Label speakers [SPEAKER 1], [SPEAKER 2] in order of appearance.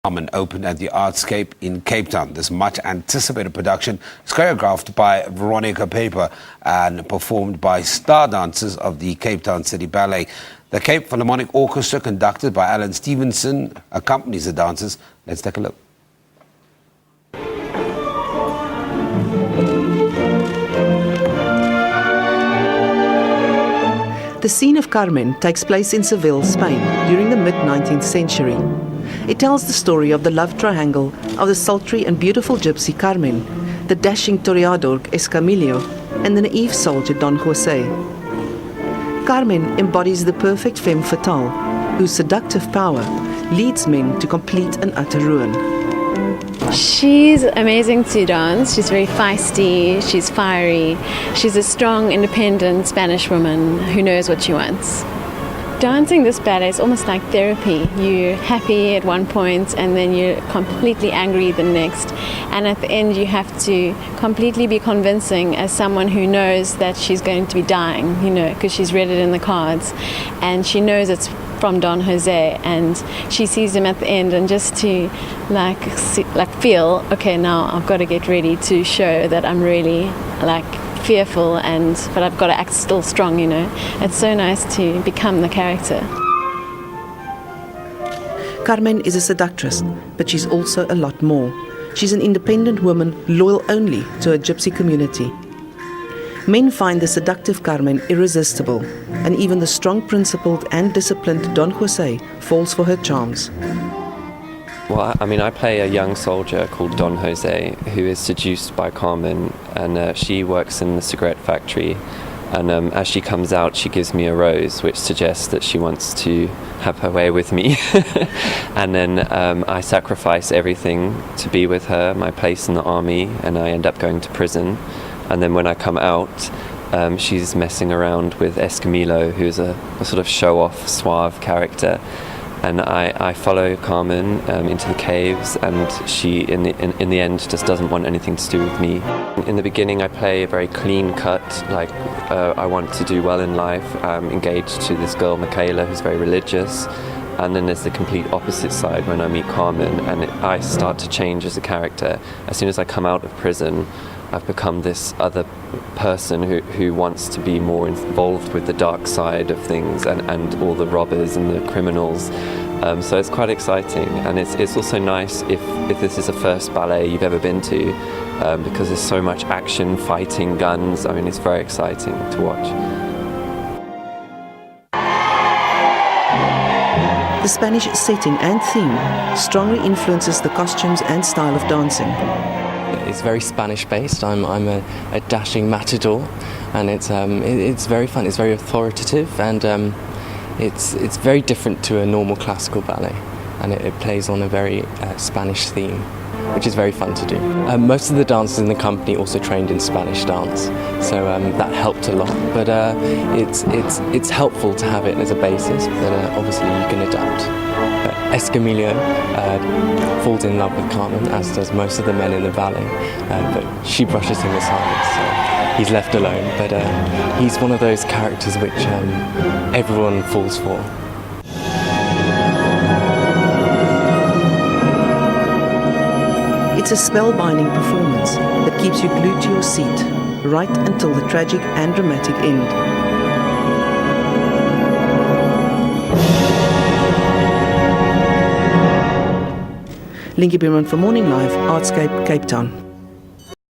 [SPEAKER 1] Carmen opened at the Art Scape in Cape Town. This much-anticipated production is choreographed by Veronica Paeper and performed by star dancers of the Cape Town City Ballet. The Cape Philharmonic Orchestra, conducted by Allan Stephenson, accompanies the dancers. Let's take a look.
[SPEAKER 2] The scene of Carmen takes place in Seville, Spain, during the mid-19th century. It tells the story of the love triangle of the sultry and beautiful gypsy Carmen, the dashing toreador Escamillo, and the naive soldier Don Jose. Carmen embodies the perfect femme fatale, whose seductive power leads men to complete and utter ruin.
[SPEAKER 3] She's amazing to dance. She's very feisty, she's fiery. She's a strong, independent Spanish woman who knows what she wants. Dancing this ballet is almost like therapy. You're happy at one point and then you're completely angry the next. And at the end you have to completely be convincing as someone who knows that she's going to be dying, because she's read it in the cards. And she knows it's from Don Jose, and she sees him at the end, and just to feel, okay, now I've got to get ready to show that I'm really fearful, but I've got to act still strong, It's so nice to become the character.
[SPEAKER 2] Carmen is a seductress, but she's also a lot more. She's an independent woman, loyal only to her gypsy community. Men find the seductive Carmen irresistible, and even the strong, principled and disciplined Don Jose falls for her charms.
[SPEAKER 4] Well, I play a young soldier called Don Jose who is seduced by Carmen, and she works in the cigarette factory. And as she comes out, she gives me a rose, which suggests that she wants to have her way with me. And then I sacrifice everything to be with her, my place in the army, and I end up going to prison. And then when I come out, she's messing around with Escamillo, who's a sort of show-off, suave character. And I follow Carmen into the caves, and she, in the end, just doesn't want anything to do with me. In the beginning, I play a very clean cut, I want to do well in life. I'm engaged to this girl, Michaela, who's very religious. And then there's the complete opposite side when I meet Carmen, and I start to change as a character. As soon as I come out of prison, I've become this other person who wants to be more involved with the dark side of things and all the robbers and the criminals. So it's quite exciting, and it's also nice if this is the first ballet you've ever been to, because there's so much action, fighting, guns. It's very exciting to watch.
[SPEAKER 2] The Spanish setting and theme strongly influences the costumes and style of dancing.
[SPEAKER 5] It's very Spanish-based. I'm a dashing matador, and it's very fun. It's very authoritative, and it's very different to a normal classical ballet, and it plays on a very Spanish theme, which is very fun to do. Most of the dancers in the company also trained in Spanish dance, so that helped a lot. But it's helpful to have it as a basis, but obviously you can adapt. Escamillo falls in love with Carmen, as does most of the men in the ballet, but she brushes him aside, so he's left alone. But he's one of those characters which everyone falls for.
[SPEAKER 2] It's a spellbinding performance that keeps you glued to your seat, right until the tragic and dramatic end. Linky Bierman for Morning Live, Art Scape, Cape Town.